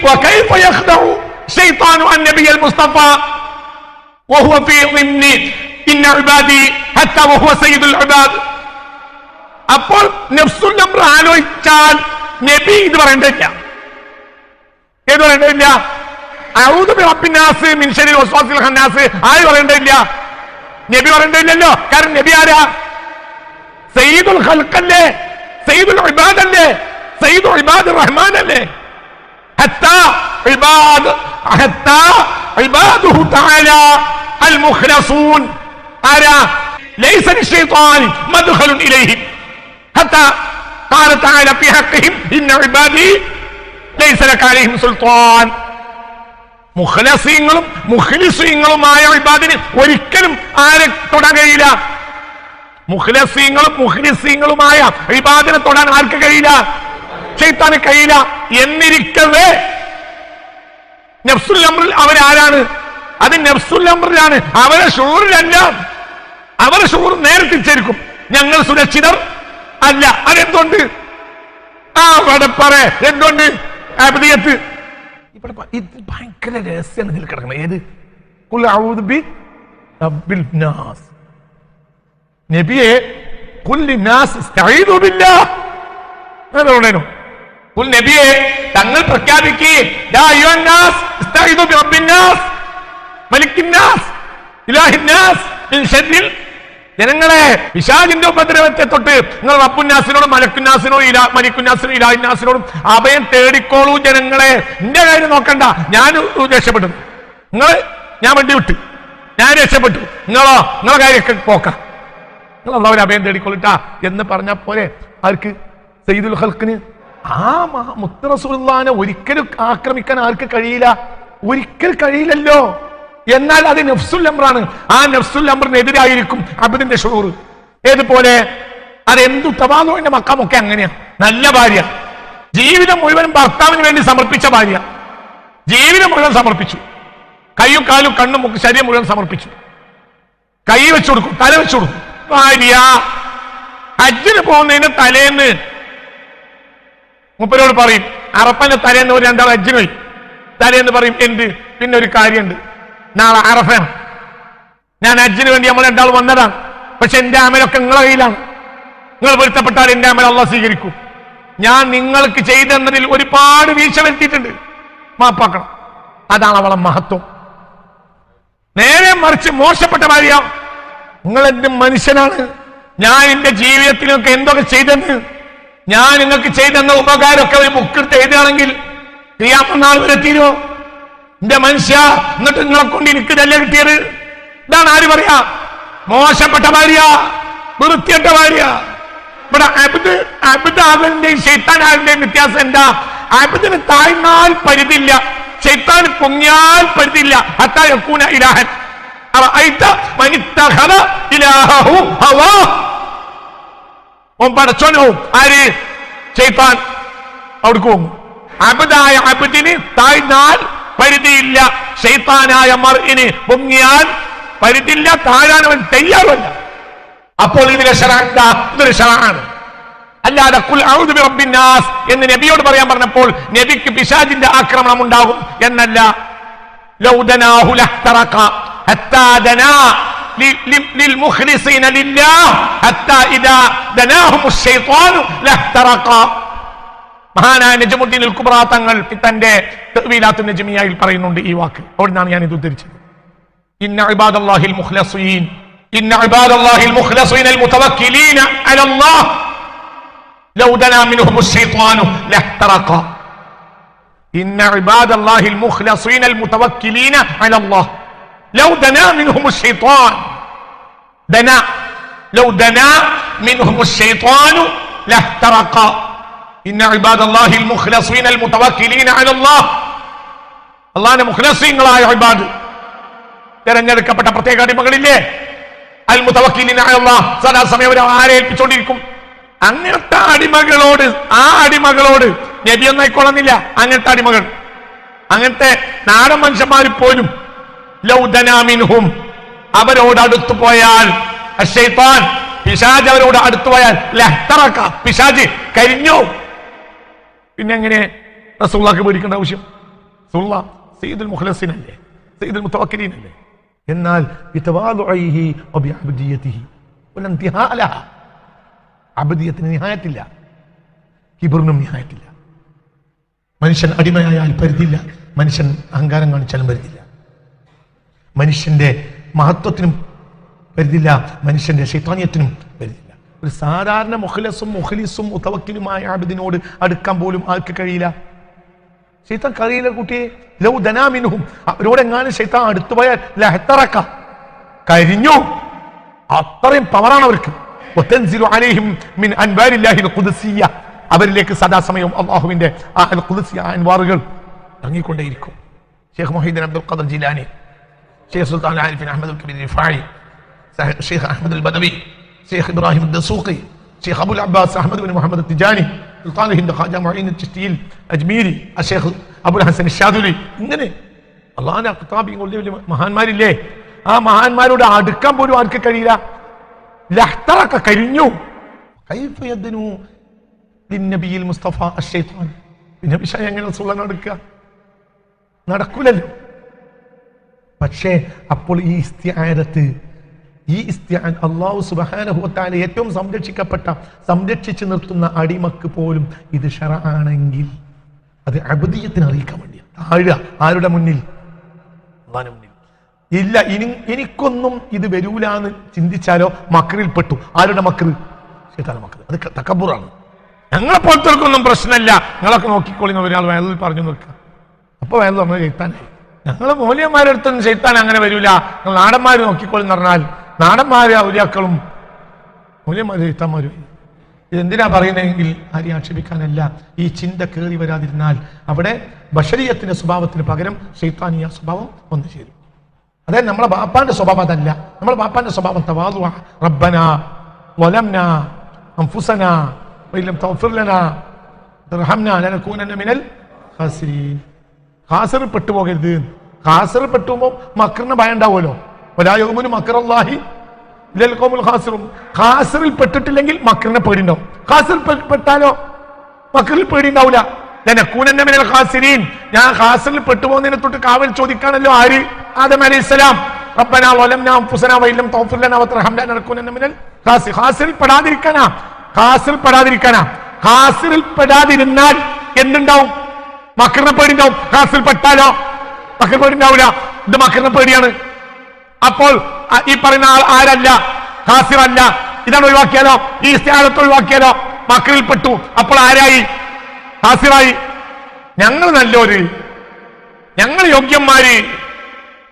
Speaker 1: വകൈഫ യഖ്ദഉ ശൈത്താനു അന്നബിയൽ മുസ്തഫ വഹുവ ഫീ ളിംനി ഇന്ന ഇബാദി ഹത്താ വഹുവ സയ്യിദുൽ ഇബാദ്. അപ്പോൾ നഫ്സുൽ അംർ ആലോചിച്ചാൽ നബി ഇത് പറയേണ്ടതില്ല. ഏത് പറയേണ്ടതില്ല? അഊദു ബിറബ്ബിന്നാസ് മിൻ ശർരിൽ വസ്വാസിൽ ഖന്നാസ് ആര് പറയേണ്ടതില്ല? നബി പറയേണ്ടതില്ലല്ലോ. കാരണം നബി ആരാ? സയ്യിദുൽ ഖൽഖല്ലേ, സയ്യിദുൽ ഇബാദ് അല്ലേ, സയ്യിദുൽ ഇബാദുർ റഹ്മാൻ അല്ലേ. ഹത്താ ഇബാദുഹു തആല അൽ മുഖ്ലസൂൻ ആരാ? ലൈസ ലിശ്ശൈത്വാനി മദ്ഖലുൻ ഇലൈഹിം ഹത്താ ഖാല തആല ഫീ ഹഖ്ഖിഹിം ഇന്ന ഇബാദി ലൈസ ലക അലൈഹിം സുൽത്താൻ. മുഖ്ലസീങ്ങളും മുഖ്ലിസീങ്ങളുമായ ഇബാദിന് ഒരിക്കലും ആരെ തൊടാൻ കഴിയില്ല. മുഖ്ലസീങ്ങളും മുഖ്ലിസീങ്ങളുമായ ഇബാദിനെ തൊടാൻ ആർക്ക് കഴിയില്ല? ശൈത്താന് കഴിയില്ല. എന്നിരിക്കവേ നഫ്സുൽ അംറിൽ അവരാരാണ്? അത് നഫ്സുൽ അംറിലാണ്, അവരെ ഷുഊറിലല്ല. അവരെ ഷുഊർ നേരെ തിരിച്ചിരിക്കും. ഞങ്ങൾ സുരക്ഷിതർ അല്ല. അതെന്തുകൊണ്ട്? അവിടെ പറ എന്തുകൊണ്ട്? അബ്ദിയത്ത്. ഇവിടെ ഇത് ഭയങ്കര രഹസ്യമാണ് ഇതിൽ കിടക്കുന്നത്. ഏത്? ഖുൽ അഊദു ബി റബ്ബിൽ നാസ്. നബിയെ ഖുൽ ലിന്നാസ് ഇസ്തഈദു ബില്ലാഹ് എന്ന് പറഞ്ഞു. ഖുൽ നബിയെ തങ്ങൾ പ്രഖ്യാപിക്കേ യാ അയ്യുഹൻ നാസ് ഇസ്തഈദു ബി റബ്ബിൻ നാസ് മലിക്കിൻ നാസ് ഇലാഹിൻ നാസ് മിൻ ശർരിൽ. ജനങ്ങളെ പിശാചിന്റെ ഉപദ്രവത്തെ തൊട്ട് നിങ്ങൾ റബ്ബുന്നാസിനോടും മലക്കുന്നാസിനോടും മലിക്കുന്നാസിനോടും ഇലാഹിന്നാസിനോടും അഭയം തേടിക്കോളൂ. ജനങ്ങളെ എന്റെ കാര്യം നോക്കണ്ട, ഞാൻ രക്ഷപ്പെട്ടു, ഞാൻ വണ്ടി വിട്ടു, ഞാൻ രക്ഷപ്പെട്ടു, നിങ്ങളെ കാര്യമൊക്കെ പോക്കാം, നിങ്ങൾ അള്ളാഹുവിനെ അഭയം തേടിക്കൊള്ളിട്ടാ എന്ന് പറഞ്ഞ പോലെ ആർക്ക്? സയ്യിദുൽ ഖൽഖിന്. ആ മുത്ത് റസൂലുള്ളാഹിനെ ഒരിക്കലും ആക്രമിക്കാൻ ആർക്ക് കഴിയില്ല? ഒരിക്കൽ കഴിയില്ലല്ലോ. എന്നാൽ അത് നഫ്സുൽ അംറാണ്. ആ നഫ്സുൽ അംറിനെതിരായിരിക്കും അബ്ദിന്റെ ശുഊർ. ഏതുപോലെ? അതെന്തു തവാദുവിന്റെ മക്കാമൊക്കെ അങ്ങനെയാ. നല്ല ഭാര്യ, ജീവിതം മുഴുവനും ഭർത്താവിന് വേണ്ടി സമർപ്പിച്ച ഭാര്യ, ജീവിതം മുഴുവൻ സമർപ്പിച്ചു, കയ്യും കാലും കണ്ണും ശരീരം മുഴുവൻ സമർപ്പിച്ചു, കൈ വെച്ചു കൊടുക്കും, തല വെച്ചു കൊടുക്കും. ഭാര്യ ഹജ്ജിന് പോകുന്നതിന് തലേന്ന് മുപ്പരോട് പറയും, അറഫന്റെ തലേന്ന് ഒരു രണ്ടാൾ ഹജ്ജിന് പോയി, തലേന്ന് പറയും എന്ത്, പിന്നെ ഒരു കാര്യമുണ്ട്, നാളെ അറഫയാണ്, ഞാൻ ഹജ്ജിന് വേണ്ടി നമ്മൾ രണ്ടാൾ വന്നതാണ്, പക്ഷെ എന്റെ അമലൊക്കെ നിങ്ങളെ കയ്യിലാണ്, നിങ്ങൾ പൊരുത്തപ്പെട്ടാൽ എന്റെ അമൽ അള്ളാഹ് സ്വീകരിക്കും, ഞാൻ നിങ്ങൾക്ക് ചെയ്തെന്നതിൽ ഒരുപാട് വീഴ്ച വരുത്തിയിട്ടുണ്ട്, മാപ്പാക്കണം. അതാണ് അവളെ മഹത്വം. നേരെ മറിച്ച് മോശപ്പെട്ട ഭാര്യ, നിങ്ങൾ എന്റെ മനുഷ്യനാണ്, ഞാൻ എന്റെ ജീവിതത്തിലൊക്കെ എന്തൊക്കെ ചെയ്തെന്ന്, ഞാൻ നിങ്ങൾക്ക് ചെയ്തെന്ന ഉപകാരമൊക്കെ ഒരു ബുക്കെടുത്ത് എഴുതുകയാണെങ്കിൽ ഖിയാമത്ത് നാൾ വരെ തീരുമോ? എന്റെ മനുഷ്യ, എന്നിട്ട് നിങ്ങളെ കൊണ്ട് എനിക്ക് ഇതല്ലേ കിട്ടിയത്? ഇതാണ് ആര് പറയാ? മോശപ്പെട്ട ഭാര്യ, വൃത്തിയട്ട ഭാര്യ. ഇവിടെ അബ്ദാവിന്റെയും ശൈത്താനാവിന്റെയും വ്യത്യാസം എന്താ? അബ്ദിന് താഴ്ന്നാൽ പരിധിയില്ല, ശൈത്താൻ പൊങ്ങിയാൽ പരിധിയില്ല. ഹത്താ യകൂന ഇലാഹൻ. പടച്ചോനോ ആര്? ശൈത്താൻ. അവിടേക്ക് പോകും. അബ്ദായ അബ്ദിന് താഴ്ന്നാൽ പരിധിയില്ല, ശൈത്താനായ മർഇന് പൊങ്ങിയാൽ പരിധിയില്ല, താഴാനവൻ തയ്യാറല്ല. അപ്പോൾ ഇതിലെ ശറഅ ഇതൊരു ശറഅാണ്. അല്ലാതെ ഖുൽ അഊദു ബി റബ്ബിൻ നാസ് എന്ന് നബിയോട് പറയാൻ പറഞ്ഞപ്പോൾ നബിക്ക് പിശാചിന്റെ ആക്രമണം ഉണ്ടാകും എന്നല്ല. ലൗ ദനാഹു ലഹ്തറഖ ഹത്താ ദനാ ലിൽമുഖ്ലിസീന ലില്ലാഹ് ഹത്താ ഇദാ ദനാഹും അശ്ശൈത്വാനു ലഹ്തറഖ. മഹാനായ നജ്മുദ്ദീൻ അൽ കുബ്ര തങ്ങൾ തന്റെ തഅ്വീലാത്തുൻ നജ്മിയയിൽ പറയുന്നുണ്ട് ഈ വാക്ക്. അവിടുന്നാണ് ഞാൻ ഇത് ഉദ്ധരിച്ചത്. ഇന്ന ഇബാദല്ലാഹിൽ മുഖ്ലസീൻ ഇന്ന ഇബാദല്ലാഹിൽ മുഖ്ലസീന അൽ മുതവക്കിലീന അലല്ലാഹ് ലൗ ദനാ മിൻഹും അശ്ശൈത്വാനു ലഹ്തറഖ. ഇന്ന ഇബാദല്ലാഹിൽ മുഖ്ലസീന അൽ മുതവക്കിലീന അലല്ലാഹ് ലൗ ദനാ മിൻഹും അശ്ശൈത്വാൻ ദനാ ലൗ ദനാ മിൻഹും അശ്ശൈത്വാനു ലഹ്തറഖ. ഇന്ന ഇബാദല്ലാഹിൽ മുഖ്ലസീന അൽ മുതവക്കിലീന അലല്ലാഹ്. അല്ലാഹുവിന്റെ മുഖ്ലസീങ്ങളായ ഇബാദ്, തിരഞ്ഞെടുക്കപ്പെട്ട പ്രത്യേക അടിമകളില്ലേ, അൽ മുതവക്കിലീന അലല്ലാഹ്, സദാസമയം അവർ ആരെ ഏൽപ്പിച്ചുകൊണ്ടിരിക്കും. അങ്ങനത്തെ അടിമകളോട്, ആ അടിമകളോട് നബി ഒന്നും ആയിക്കൊള്ളുന്നില്ല. അങ്ങനത്തെ അടിമകൾ, അങ്ങനത്തെ നാടൻ മനുഷ്യന്മാർ പോലും ലൗ ദനാ മിൻഹും, അവരോട് അടുത്തു പോയാൽ, അശ്ശൈത്താൻ പിശാച് അവരോട് അടുത്തു പോയാൽ ലഹ്തറഖ, പിശാച് കരിഞ്ഞു. പിന്നെ എങ്ങനെ റസൂലുള്ളാഹിക്ക് പേടിക്കേണ്ട ആവശ്യം? റസൂലുള്ളാഹ് സയ്യിദുൽ മുഖ്ലസീൻ അല്ലേ, സയ്യിദുൽ മുതവക്കിലീൻ അല്ലേ? എന്നാൽ ബിതവാദുഇഹി വബിഅബ്ദിയതിഹി വലൻതിഹാ ലഹ. അബ്ദിയത്തിന് നിഹായത്തില്ല, കിബ്റിനും നിഹായത്തില്ല. മനുഷ്യൻ അടിമയായാൽ പരിധിയില്ല, മനുഷ്യൻ അഹങ്കാരം കാണിച്ചാലും പരിധിയില്ല, മനുഷ്യന്റെ മഹത്വത്തിനും പരിധിയില്ല, മനുഷ്യന്റെ ശൈത്താനിയത്തിനും പരിധിയില്ല. ഒരു സാധാരണ മുഖ്ലസും മുഖ്ലിസും മുതവക്കിലുമായ അബ്ദിനോട് അടുക്കാൻ പോലും ആർക്ക് കഴിയില്ല. ശൈത്താൻ കഴിയില്ല കുട്ടിയെ. ലൗ ദനാ മിൻഹും, അവരോടെങ്ങാനും ശൈത്താൻ അടുത്തു പോയാൽ ലഹ്തറഖ, കരിഞ്ഞു. അത്രയും പവറാണ് അവർക്ക്. വതൻസിലു അലൈഹിം മിൻ അൻവാരില്ലാഹിൽ ഖുദ്സിയ്യ, അവരിലേക്ക് സദാസമയം അല്ലാഹുവിന്റെ ആ അൽ ഖുദ്സിയ അൻവാറുകൾ ഇറങ്ങിക്കൊണ്ടേയിരിക്കും. Sheikh Muhiyuddin Abdul Qadir Jilani, Sheikh Sultan al Arifin Ahmad al Kabir Rifai, Sheikh Ahmad al Badawi, Sheikh Ibrahim Addasuqi, Sheikh Abul Abbas Ahmad bin Muhammad Tijani, Sultan Hind Khaja Muin ചിശ്തിയിൽ Ajmeri, Sheikh Abul Hasan Shadhili, ഇങ്ങനെ അല്ലാഹുവിന്റെ കിതാബിൽ വലിയ വലിയ മഹാന്മാരില്ലേ, ആ മഹാന്മാരോട് അടുക്കാൻ പോലും ആർക്ക് കഴിയില്ല. ലഹ്തറഖ, കരിഞ്ഞു. കൈഫ യദ്നു ലിന്നബിയിൽ മുസ്തഫ അശ്ശൈത്താൻ. പിന്നെ പിശാച് എങ്ങനെ റസൂലുള്ളാഹിനെ അടുക്കുക? നടക്കൂലല്ലോ. പക്ഷേ അപ്പോൾ ഈ ഇസ്തിആനത്ത് അല്ലാഹു സുബ്ഹാനഹു വ തആല ഏറ്റവും സംരക്ഷിച്ചു നിർത്തുന്ന അടിമക്ക് പോലും ഇത് ശറഅാണെങ്കിൽ അത് അബ്ദിയത്തിനെ അറിയിക്കാൻ വേണ്ടിയാണ്. താഴുക ആരുടെ മുന്നിൽ? അല്ലാഹുവിന്റെ മുന്നിൽ. ഇല്ല, എനിക്കൊന്നും ഇത് വരൂലാന്ന് ചിന്തിച്ചാലോ മക്രിൽ പെട്ടു. ആരുടെ മക്ർ? ശൈത്താന്റെ മക്ർ. അത് തകബ്ബുറാണ്. ഞങ്ങളെ പോലത്തെവർക്കൊന്നും പ്രശ്നമില്ല, നിങ്ങളൊക്കെ നോക്കിക്കോളി ഒരാൾ വയലിൽ പറഞ്ഞു നോക്കുക. അപ്പൊ വയലിൽ പറഞ്ഞ ശൈത്താനായി. ഞങ്ങള് മൗലിയന്മാരുടെ അടുത്തൊന്നും ശൈത്താൻ അങ്ങനെ വരൂല, നിങ്ങൾ നാടന്മാര് നോക്കിക്കോളി എന്ന് പറഞ്ഞാൽ നാടന്മാര് ഔലിയാക്കളും മൗലിയന്മാര് ശൈത്താന്മാരും. ഇതെന്തിനാ പറയുന്നതെങ്കിൽ ആരെയും ആക്ഷേപിക്കാനല്ല. ഈ ചിന്ത കയറി വരാതിരുന്നാൽ അവിടെ ബശരീയത്തിന്റെ സ്വഭാവത്തിന് പകരം ശൈത്താനിയ സ്വഭാവം വന്നു ചേരും. അതായത് നമ്മളെ ബാപ്പാന്റെ സ്വഭാവം അതല്ല. നമ്മളെ ബാപ്പാന്റെ സ്വഭാവം തവാദുഅ, റബ്ബനാ വലംനാ അൻഫുസനാ വഇല്ലം തഗ്ഫിർ ലനാ വതർഹംനാ ലനകൂനന്ന മിനൽ ഖാസിരീൻ. ഖാസിർ പെട്ടുപോകരുത്. ഖാസിർ പെട്ടുമ്പോൾ മക്രിന് ഭയം ഉണ്ടാവുമല്ലോ. വലാ യഉമുനു മക്റല്ലാഹി ഇല്ലൽ ഖൗമുൽ ഖാസിറൂൻ. ഖാസിറിൽ പെട്ടിട്ടില്ലെങ്കിൽ മക്രിനെ പേടിണ്ടാവും. ഖാസിർ പെട്ടാലോ മക്രിൽ പേടി ഉണ്ടാവില്ല. ലനകൂനന്ന മിനൽ ഖാസിരീൻ. ഞാൻ ഖാസിറിൽ പെട്ടുപോകുന്നതിനെ തൊട്ട് കാവൽ ചോദിക്കാണല്ലോ ആര്? ആദം അലൈഹിസ്സലാം. റബ്ബനാ വലംനാ അൻഫുസനാ വഇല്ലം തഗ്ഫിർ ലനാ വതർഹംനാ ലനകൂനന്ന മിനൽ ഖാസിരീൻ. ഖാസിറിൽ പെടാതിരിക്കാനാ. ഖാസിറിൽ പെടാതിരുന്നാൽ എന്തുണ്ടാവും? മക്രിനെ പേടിണ്ടാവും. ഖാസിറിൽ പെട്ടാലോ മക്രിന് പേടിണ്ടാവില്ല. ഇത് മക്രിനെ പേടിയാണ്. അപ്പോൾ ഈ പറയുന്ന ആൾ ആരല്ല? ഖാസിറല്ല. ഇതാണ് ഒഴിവാക്കിയാലോ, ഈ ഇസ്തിആനത്ത് ഒഴിവാക്കിയാലോ മക്രിൽ പെട്ടു. അപ്പോൾ ആരായി? ഖാസിറായി. ഞങ്ങൾ നല്ലോര്, ഞങ്ങൾ യോഗ്യന്മാര്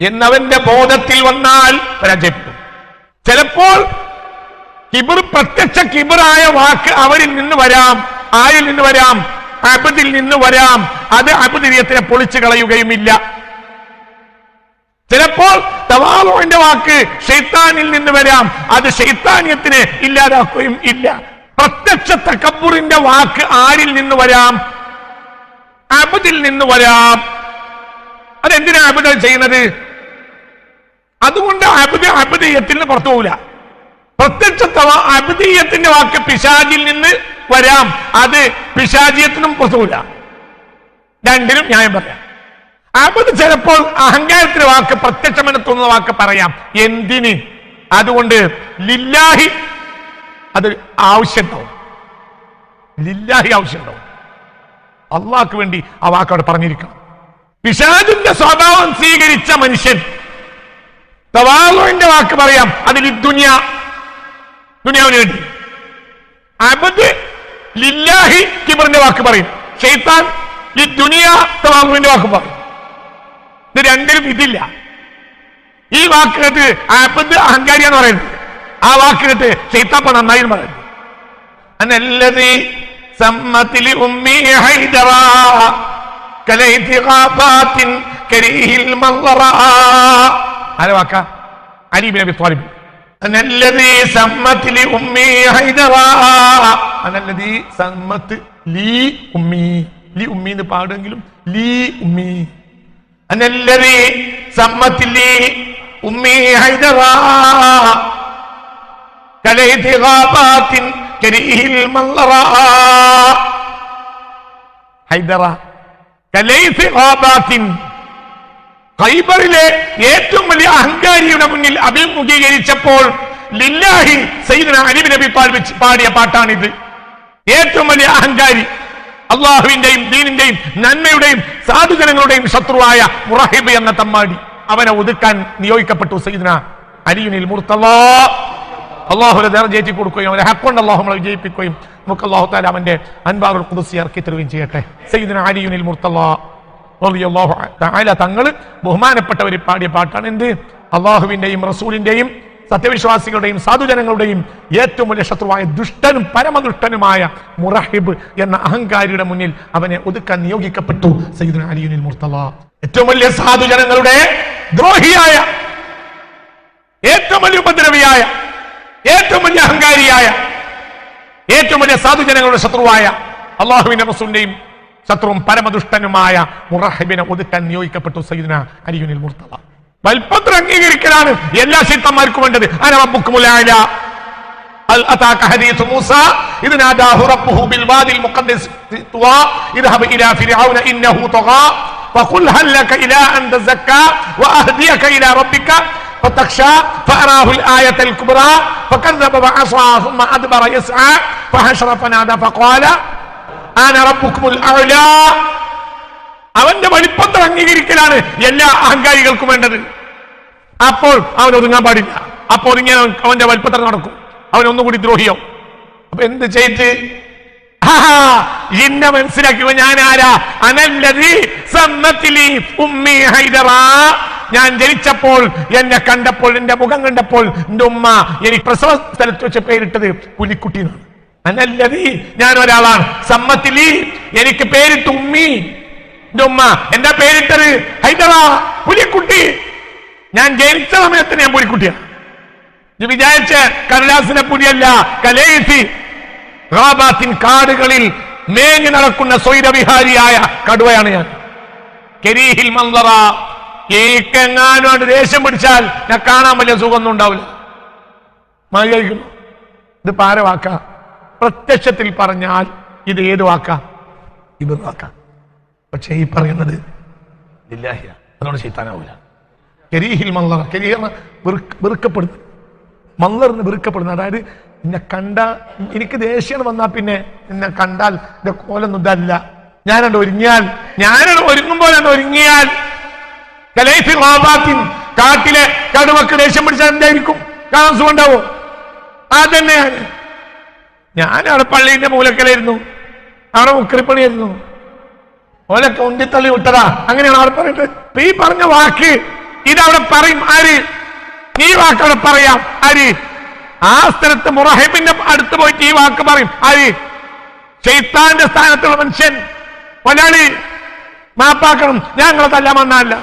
Speaker 1: എന്നവന്റെ ബോധത്തിൽ വന്നാൽ പരാജയപ്പെട്ടു. ചിലപ്പോൾ കിബിർ, പ്രത്യക്ഷ കിബിറായ വാക്ക് അവരിൽ നിന്ന് വരാം. ആരിൽ നിന്ന് വരാം? അബ്ദിൽ നിന്ന് വരാം. അത് അബ്ദിയത്തിനെ പൊളിച്ചു കളയുകയുമില്ല. ചിലപ്പോൾ തവാളുവിന്റെ വാക്ക് ശൈത്താനിൽ നിന്ന് വരാം. അത് ശൈത്താനിയത്തിനെ ഇല്ലാതാക്കുകയും ഇല്ല. പ്രത്യക്ഷ തകബ്ബുറിന്റെ വാക്ക് ആരിൽ നിന്ന് വരാം? അബ്ദിൽ നിന്ന് വരാം. അതെന്തിനാ അബ്ദ് ചെയ്യുന്നത്? അതുകൊണ്ട് അബ്ദിയത്തിന് പുറത്തു പോകില്ല. പ്രത്യക്ഷ അബ്ദിയത്തിന്റെ വാക്ക് പിശാചിൽ നിന്ന് വരാം. അത് പിശാചിയത്തിനും പുറത്തു പോകില്ല. രണ്ടിനും ന്യായം പറയാം. അബ്ദ് ചിലപ്പോൾ അഹങ്കാരത്തിന്റെ വാക്ക്, പ്രത്യക്ഷമെന്ന് തോന്നുന്ന വാക്ക് പറയാം. എന്തിന്? അതുകൊണ്ട് ലില്ലാഹി അത് ആവശ്യമുണ്ടാവും. ലില്ലാഹി ആവശ്യമുണ്ടാവും. അള്ളാഹ്ക്ക് വേണ്ടി ആ വാക്ക് അവിടെ പറഞ്ഞിരിക്കണം. പിശാചിന്റെ സ്വഭാവം സ്വീകരിച്ച മനുഷ്യൻ തവാളുവിന്റെ വാക്ക് പറയാം. അതിൽ ദുനിയാവിന് വേണ്ടി. അബ്ദ് ലില്ലാഹി കിബറിന്റെ വാക്ക് പറയും. ശൈത്താൻ ദുനിയാ തവാളുവിന്റെ വാക്ക് പറയും. ഇത് രണ്ടിലും ഇതില്ല. ഈ വാക്ക് കേട്ട് അബ്ദ് അഹങ്കാരിയാന്ന് പറയുന്നത്. ആ വാക്ക് കേട്ട് ശൈത്താൻ നന്നായി പറയുന്നത്. അനല്ലദീ സമ്മതി ലിഉമ്മി ഹൈദറ കലൈതി ഖാബാത്തിൻ കരീഹിൽ മൻളറ. ആരെ വാക്കാ? അലി ഇബ്നു അബി ത്വാലിബ്. അനല്ലദീ സമ്മതി ലിഉമ്മി ഹൈദറ. അനല്ലദീ സമ്മത് ലി ഉമ്മി. ലി ഉമ്മി എന്ന് പാടുമെങ്കിലും ലി ഉമ്മി. അനല്ലദീ സമ്മത് ലി ഉമ്മി ഹൈദറ കലൈതി ഖാബാത്തിൻ കരീഹിൽ മൻളറ. ഹൈദറ കലൈതി ഖാബാത്തിൻ. ഖൈബറിലെ ഏറ്റവും വലിയ അഹങ്കാരിയുടെ മുന്നിൽ അഭിമുഖീകരിച്ചപ്പോൾ ലില്ലാഹി സയ്യിദുന അലി ഇബ്നു അബി ത്വാലിബ് പാടിയ പാട്ടാണിത്. ഏറ്റവും വലിയ അഹങ്കാരി, അള്ളാഹുവിന്റെയും ദീനിന്റെയും നന്മയുടെയും സാധുജനങ്ങളുടെയും ശത്രുവായ മുറഹിബ് എന്ന തമ്മാടി, അവനെ ഒതുക്കാൻ നിയോഗിക്കപ്പെട്ടു സയ്യിദുന അലിയുൽ മുർത്തള. അള്ളാഹുവിനെ ദർജയേറ്റി കൊടുക്കുകയും അവനെ ഹക്കൊണ്ട് അള്ളാഹു നമ്മളെ വിജയിപ്പിക്കുകയും നമുക്ക് അള്ളാഹു തആല അവന്റെ അൻവാറുൽ ഖുദ്സി ഇറക്കി തരുകയും ചെയ്യട്ടെ. സയ്യിദുന അലിയുൽ മുർത്തള റളിയല്ലാഹു തആല തങ്ങൾ ബഹുമാനപ്പെട്ടവർ പാടിയ പാട്ടാണ്. എന്ത്? അള്ളാഹുവിന്റെയും റസൂലിന്റെയും സത്യവിശ്വാസികളുടെയും സാധുജനങ്ങളുടെയും ഏറ്റവും വലിയ ശത്രുവായ ദുഷ്ടനും പരമദുഷ്ടനുമായ മുറഹിബ് എന്ന അഹങ്കാരിയുടെ മുന്നിൽ അവനെ ഒതുക്കാൻ നിയോഗിക്കപ്പെട്ടു സയ്യിദുന അലിയുൽ മുർത്തള. ഏറ്റവും വലിയ സാധുജനങ്ങളുടെ ദ്രോഹിയായ, ഏറ്റവും വലിയ ഉപദ്രവിയായ, ഏറ്റവും വലിയ അഹങ്കാരിയായ, ഏറ്റവും വലിയ സാധുജനങ്ങളുടെ ശത്രുവായ അള്ളാഹുവിന്റെ റസൂലിന്റെയും ശത്രുവും പരമദുഷ്ടനുമായ മുറഹിബിനെ ഒതുക്കാൻ നിയോഗിക്കപ്പെട്ടു സയ്യിദുന അലിയുൽ മുർത്തള. വൽപത്ര അംഗീകരിക്കലാണ് എല്ലാ ശൈത്താന്മാർക്കും വേണ്ടത്. അന റബ്ബുക്കുമുൽ അഅല. ഹൽ അതാക ഹദീസു മൂസ ഇദ് നാദാഹു റബ്ബുഹു ബിൽ വാദിൽ മുഖദ്ദസ് തുവാ ഇദ്ഹബ് ഇലാ ഫിർഔന ഇന്നഹു തഗാ فقل هل لك إلى أن تزكى وأهديك إلى ربك فتخشى فأراه الآية الكبرى فكذب وعصى ثم أدبر يسعى فحشر فنادى فقال أنا ربكم الأعلى. അവന്റെ വലിപ്പത്തിൽ അംഗീകരിക്കലാണ് എല്ലാ അഹങ്കാരികൾക്കും വേണ്ടത്. അപ്പോൾ അവൻ ഒതുങ്ങാൻ പാടില്ല. അപ്പോൾ ഇങ്ങനെ അവന്റെ വലിപ്പത്തിൽ നടക്കും, അവനൊന്നുകൂടി ദ്രോഹിയോ. അപ്പൊ എന്ത് ചെയ്തിട്ട് ഇന്നെ മനസ്സിലാക്കിയോ ഞാൻ ആരാ? അനല്ലദീ സമ്മത്തിലി ഉമ്മി ഹൈദറ. ഞാൻ ജനിച്ചപ്പോൾ എന്നെ കണ്ടപ്പോൾ എന്റെ മുഖം കണ്ടപ്പോൾ എന്റെ ഉമ്മ എനിക്ക് പ്രസവ സ്ഥലത്ത് വെച്ച് പേരിട്ടത് പുലിക്കുട്ടി എന്നാണ്. അനല്ലദീ ഞാൻ ഒരാളാണ്, സമ്മത്തിലി എനിക്ക് പേരിട്ട് ഉമ്മി എന്റെ ഉമ്മ എന്താ പേരിട്ടത്? ഹൈദറ, പുലിക്കുട്ടി. ഞാൻ ജനിച്ച സമയത്ത് ഞാൻ പുലിക്കുട്ടിയാണ്. ഇത് വിചാരിച്ച കടലാസിനെ പുലിയല്ല, കലേസി റാബാത്തിൻ കാടുകളിൽ മേഞ്ഞു നടക്കുന്ന സ്വൈരവിഹാരിയായ കടുവയാണ് ഞാൻ. കരീഹിൽ മൻദറ, ഏക്കെങ്ങാനോട് ദേഷ്യം പിടിച്ചാൽ ഞാൻ കാണാൻ വലിയ സുഖമൊന്നും ഉണ്ടാവില്ല. മതിയായിരിക്കുന്നു. ഇത് പാര വാക്ക, പ്രത്യക്ഷത്തിൽ പറഞ്ഞാൽ ഇത് ഏത് വാക്ക? ഇത് വാക്ക. പക്ഷെ ഈ പറയുന്നത് ലില്ലാഹിയ, അതുകൊണ്ട് ശൈത്താനാവില്ല. കരീഹിൽ മൻദറ, കരീഹ വെറുക്കപ്പെടുന്നു, മൻദറിന് വെറുക്കപ്പെടുന്നു. അതായത് എന്നെ കണ്ട എനിക്ക് ദേഷ്യം വന്നാൽ പിന്നെ എന്നെ കണ്ടാൽ എന്റെ കോലൊന്നും ഇതല്ല. ഞാനത് ഒരുങ്ങിയാൽ, ഞാനത് ഒരുങ്ങുമ്പോൾ ഒരുങ്ങിയാൽ കാട്ടിലെ കടുവക്ക് ദേഷ്യം പിടിച്ചാൽ എന്തായിരിക്കും? കാണാൻ സുഖം ഉണ്ടാവോ? അതന്നെയാണ്. ഞാനവിടെ പള്ളിന്റെ മൂലക്കലായിരുന്നു, അവിടെ മുക്കരിപ്പണിയായിരുന്നു, ഓലൊക്കെ ഉണ്ടിത്തള്ളി വിട്ടതാ. അങ്ങനെയാണ് അവിടെ പറയുന്നത്. ഈ പറഞ്ഞ വാക്ക് ഇതവിടെ പറയും ആര്? ഈ വാക്ക് അവിടെ പറയാം ആര്? ആ സ്ഥലത്ത് മുറഹിബിന്റെ അടുത്ത് പോയിട്ട് ഈ വാക്ക് പറയും ആര്? ശൈത്താന്റെ സ്ഥാനത്തുള്ള മനുഷ്യൻ. ഒരാള് മാപ്പാക്കണം, ഞങ്ങളെ തല്ലാൻ വന്നല്ല,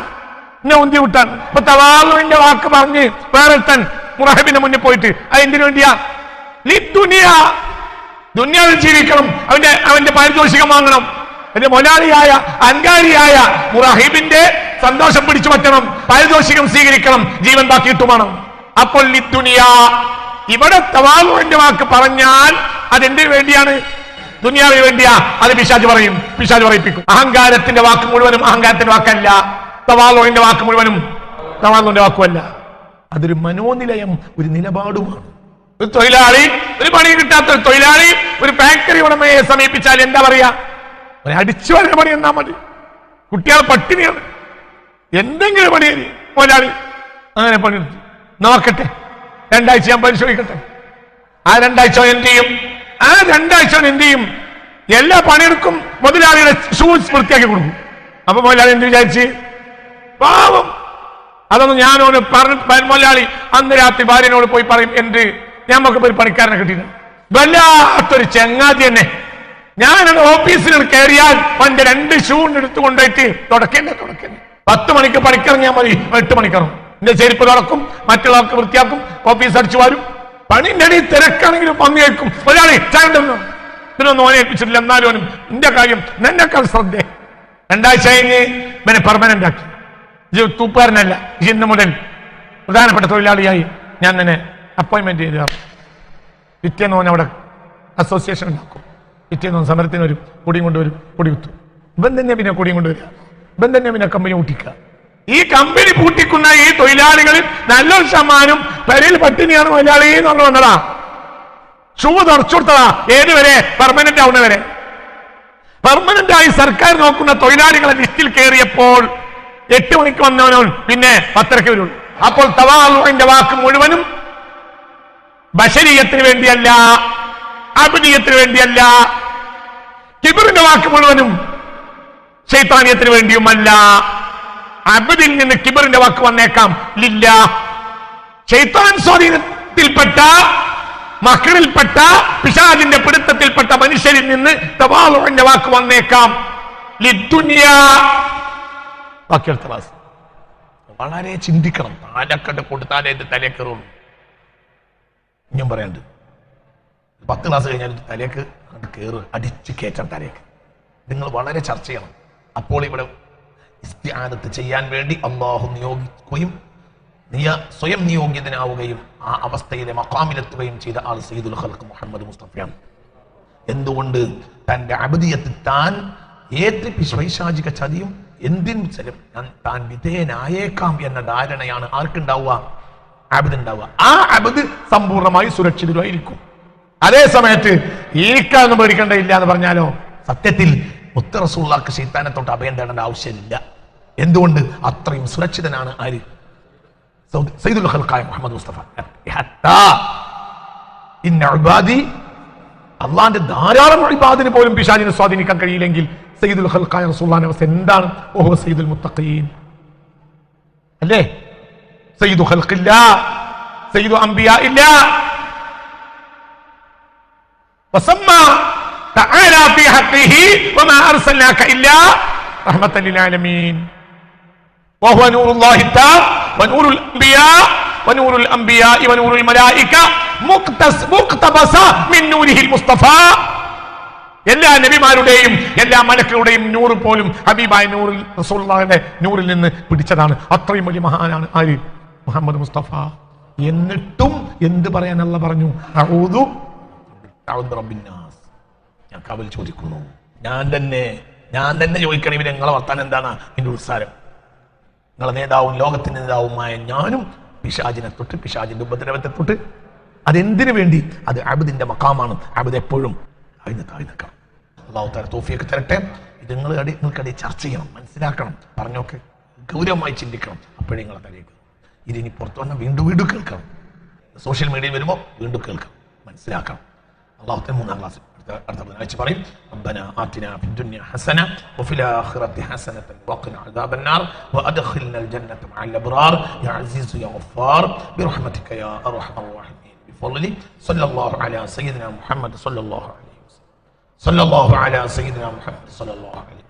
Speaker 1: എന്നെ ഉന്തി വിട്ടാണ്. ഇപ്പൊ തവാളുവിന്റെ വാക്ക് പറഞ്ഞ് വേറെത്തൻ മുറഹിബിന്റെ മുന്നിൽ പോയിട്ട് അതെന്തിനു വേണ്ടിയാ? ദുനിയാവിൽ ജീവിക്കണം, അവന്റെ പാരിതോഷികം വാങ്ങണം. എന്റെ മൊലാളിയായ അൻകാരിയായ മുറഹിബിന്റെ സന്തോഷം പിടിച്ചു പറ്റണം, പാരിതോഷികം സ്വീകരിക്കണം, ജീവൻ ബാക്കിയിട്ടു വേണം. അപ്പോൾ ലിദ്ദുനിയാ, ഇവിടെ തവാളുവിന്റെ വാക്ക് പറഞ്ഞാൽ അതെന്തിനു വേണ്ടിയാണ്? ദുനിയാവിന് വേണ്ടിയാ. അത് പിശാച് പറയും, പിശാച് പറയിപ്പിക്കും. അഹങ്കാരത്തിന്റെ വാക്ക് മുഴുവനും അഹങ്കാരത്തിന്റെ വാക്കല്ല, തവാളുവിന്റെ വാക്ക് മുഴുവനും തവാളുവിന്റെ വാക്കുമല്ല. അതൊരു മനോനിലയം, ഒരു നിലപാടുമാണ്. ഒരു തൊഴിലാളി, ഒരു പണി കിട്ടാത്ത ഒരു തൊഴിലാളി ഒരു ഫാക്ടറി ഉടമയെ സമീപിച്ചാൽ എന്താ പറയാ? അടിച്ചു വരുന്ന പണി എന്നാ മതി, കുട്ടികൾ പട്ടിണിയാണ്, എന്തെങ്കിലും പണി മുതലാളി അങ്ങനെ പണിയെടുത്തു നോക്കട്ടെ, 2 ആഴ്ച ഞാൻ പരിശോധിക്കട്ടെ. ആ 2 ആഴ്ച എന്ത് ചെയ്യും? ആ 2 ആഴ്ച എന്ത് ചെയ്യും? എല്ലാ പണിയെടുക്കും, മുതലാളിയുടെ ഷൂസ് വൃത്തിയാക്കി കൊടുക്കും. അപ്പൊ മുതലാളി എന്ത് വിചാരിച്ച്? പാവം. അതൊന്നും ഞാനോട് പറഞ്ഞു. മുതലാളി അന്ന് രാത്രി ഭാര്യനോട് പോയി പറയും, എന്ത് ഞമ്മക്ക് ഒരു പണിക്കാരനെ കിട്ടിയില്ല, വല്ലാത്തൊരു ചങ്ങാതി തന്നെ. ഞാനത് ഓഫീസിൽ കയറിയാൽ അവന്റെ 2 ഷൂ എടുത്തു കൊണ്ടുപോയിട്ട് തുടക്കന്നെ 10 മണിക്ക് പണിക്കിറങ്ങിയാൽ മതി, 8 മണിക്കിറങ്ങും. എന്റെ ചെരുപ്പ് തുറക്കും, മറ്റുള്ളവർക്ക് വൃത്തിയാക്കും, ഓഫീസ് അടിച്ചു വരും. പണിന്റെ അടി തിരക്കാണെങ്കിലും പന്നി കഴിക്കും. ഒരാളെ ചാണ്ടൊന്നും ഇതിനൊന്നും ഓനെ ഏൽപ്പിച്ചിട്ടില്ല, എന്നാലും ഓനും എന്റെ കാര്യം എന്നെക്കാൾ ശ്രദ്ധ. 2 ആഴ്ച കഴിഞ്ഞ് ഇവനെ പെർമനന്റ് ആക്കി. തൂപ്പുകാരനല്ല, ഇന്ന് മുതൽ പ്രധാനപ്പെട്ട തൊഴിലാളിയായി ഞാൻ തന്നെ അപ്പോയിന്റ്മെന്റ് ചെയ്തു. പിറ്റേന്ന് ഓൻ അവിടെ അസോസിയേഷൻ ഉണ്ടാക്കും. പിറ്റേന്ന് സമരത്തിന് വരും, കൊടിയും കൊണ്ടുവരും, കൊടി കുത്തും. ഇവൻ തന്നെ പിന്നെ കൊടിയും കൊണ്ടുവരിക, ഇവൻ തന്നെ പിന്നെ കമ്പനി പൂട്ടിക്കുക. ഈ കമ്പനി പൂട്ടിക്കുന്ന ഈ തൊഴിലാളികളിൽ നല്ലൊരു ശതമാനം പെരയിൽ പട്ടിണിയാണ് തൊഴിലാളി എന്ന് വന്നതാ. ഷൂ തുറച്ചു കൊടുത്തതാ. ഏതുവരെ? പെർമനന്റ് ആവുന്നവരെ. പെർമനന്റ് ആയി സർക്കാർ നോക്കുന്ന തൊഴിലാളികളെ ലിസ്റ്റിൽ കയറിയപ്പോൾ 8 മണിക്ക് വന്നവനോൻ പിന്നെ 10:30 വരുള്ളൂ. അപ്പോൾ തവാളുവിന്റെ വാക്ക് മുഴുവനും ബശരീയത്തിന് വേണ്ടിയല്ല, അബ്ദിയത്തിന് വേണ്ടിയല്ല. കിബറിന്റെ വാക്ക് മുഴുവനും ശൈത്താനിയത്തിന് വേണ്ടിയുമല്ല. അബ്ദിൽ നിന്ന് കിബറിന്റെ വാക്ക് വന്നേക്കാം, ലില്ല. ശൈത്താൻ സ്വാധീനത്തിൽപ്പെട്ട മക്കളിൽപ്പെട്ട പിശാചിന്റെ പിടുത്തത്തിൽപ്പെട്ട മനുഷ്യരിൽ നിന്ന് തവാളുവിന്റെ വാക്ക് വന്നേക്കാം, ലിദ്ദുനിയ. ബാക്കിയെടുത്ത ക്ലാസ് വളരെ ചിന്തിക്കണം. താലക്കട്ട് കൊടുത്താലേ എന്റെ തലേക്കറുള്ളൂ. ഞാൻ പറയാണ്ട് 10 ക്ലാസ് കഴിഞ്ഞാൽ തലേക്ക് കയറ്, അടിച്ച് കയറ്റാൻ തലേക്ക്. നിങ്ങൾ വളരെ ചർച്ച ചെയ്യണം. അപ്പോൾ ഇവിടെ ഇസ്തിആനത്ത് ചെയ്യാൻ വേണ്ടി അല്ലാഹു നിയോഗിക്കുകയും സ്വയം നിയോഗിതനാവുകയും ആ അവസ്ഥയിലെ മഖാമിലെത്തുകയും ചെയ്ത ആൾ സയ്യിദുൽ ഖൽഖ് മുഹമ്മദ് മുസ്തഫയാണ്. എന്തുകൊണ്ട്? തന്റെ അബ്ദിയത്തിൽ താൻ ഏത് പൈശാചിക ചതിയും എന്തിനും താൻ വിധേയനായേക്കാം എന്ന ധാരണയാണ് ആർക്കുണ്ടാവുക? അബ്ദുണ്ടാവുക. ആ അബ്ദ് സമ്പൂർണ്ണമായി സുരക്ഷിതരായിരിക്കും. അതേ സമയത്ത് ഈക്കാന്ന് പേടിക്കേണ്ടയില്ല എന്ന് പറഞ്ഞാലോ, സത്യത്തിൽ മുത്ത് റസൂലുള്ളാഹിക്ക് ശൈത്താനെ തൊട്ട് അഭയം തേടേണ്ട ആവശ്യമില്ല. എന്തുകൊണ്ട്? അത്രയും സുരക്ഷിതനാണ് ആര്? സയ്യിദുൽ ഖൽഖായ മുഹമ്മദ് മുസ്തഫ. ഇന്ന ഇബാദി, അള്ളാന്റെ ധാരാളം ഇബാദിന് പോലും പിശാചിനെ സ്വാധീനിക്കാൻ കഴിയില്ലെങ്കിൽ സയ്യിദുൽ ഖൽഖായ റസൂലുള്ളാഹിന്റെ അവസ്ഥ എന്താണ്? ഓഹോ സയ്യിദുൽ മുത്തഖീൻ അല്ലേ? സയ്യിദു ഖൽഖില്ലാ, സയ്യിദു അംബിയാഇല്ലാ. വസമ്മ തആല ഫീ ഹഖ്ഖിഹി വമാ അർസൽനാക ഇല്ലാ റഹ്മത്തൻ ലിൽ ആലമീൻ വഹുവ നൂറുല്ലാഹി തആല വനൂറുൽ അംബിയാ വനൂറുൽ അംബിയാ വനൂറുൽ മലായിക മുഖ്തബസ മിൻ നൂരിഹിൽ മുസ്തഫ. എല്ലാ നബിമാരുടെയും എല്ലാ മലക്കുകളുടെയും നൂറ് പോലും ഹബീബായ നൂറിൽ റസൂലുള്ളാഹിയുടെ നൂറിൽ നിന്ന് പിടിച്ചതാണ്. അത്രയും വലിയ മഹാനാണ് ആര്? മുഹമ്മദ് മുസ്തഫ. എന്നിട്ടും എന്ത് പറയാൻ അല്ലാഹ് പറഞ്ഞു? അഊദു റബ്ബിന്നാസ്. ഞാൻ കാവൽ ചോദിക്കുന്നു. ഞാൻ തന്നെ ചോദിക്കണം. ഇവര് നിങ്ങളെ വർത്താനം എന്താണ്? എന്റെ ഉത്സാരം. നിങ്ങളെ നേതാവും ലോകത്തിന്റെ നേതാവുമായ ഞാനും പിശാചിനെ തൊട്ട്, പിശാചിന്റെ ഉപദ്രവത്തെ തൊട്ട്. അതെന്തിനു വേണ്ടി? അത് അബ്ദിന്റെ മഖാമാണ്. അബ്ദ് എപ്പോഴും താഴ്ന്നിക്കണം. അല്ലാഹു തആല തൗഫീഖ് തരട്ടെ. ഇത് നിങ്ങൾക്കടി ചർച്ച ചെയ്യണം, മനസ്സിലാക്കണം, പറഞ്ഞൊക്കെ ഗൗരവമായി ചിന്തിക്കണം. അപ്പോഴേ നിങ്ങളെ തലയിലേക്ക് ഇതിനി പുറത്തു വന്നാൽ വീണ്ടും കേൾക്കണം. സോഷ്യൽ മീഡിയയിൽ വരുമ്പോൾ വീണ്ടും കേൾക്കണം, മനസ്സിലാക്കണം. അല്ലാഹു തആല 3-ാം ക്ലാസ് അടുത്ത ബുധനാഴ്ച പറയും റബ്ബനാ ആതിനാ ഫിദ്ദുനിയ ഹസന വഫിൽ ആഖിറതി ഹസനതൻ വഖിനാ അദാബന്നാർ വഅദ്ഖിൽനൽ ജന്നത മഅൽ അബ്റാർ യാ അസീസ് യാ ഗഫാർ ബിറഹ്മതിക യാ അർഹമർ റഹീമീൻ ബിഫളലി സല്ലല്ലാഹു അലാ സയ്യിദിനാ മുഹമ്മദ് സല്ലല്ലാഹു അലൈഹി വസല്ലം. സല്ലല്ലാഹു അലാ സയ്യിദിനാ മുഹമ്മദ് സല്ലല്ലാഹു അലൈഹി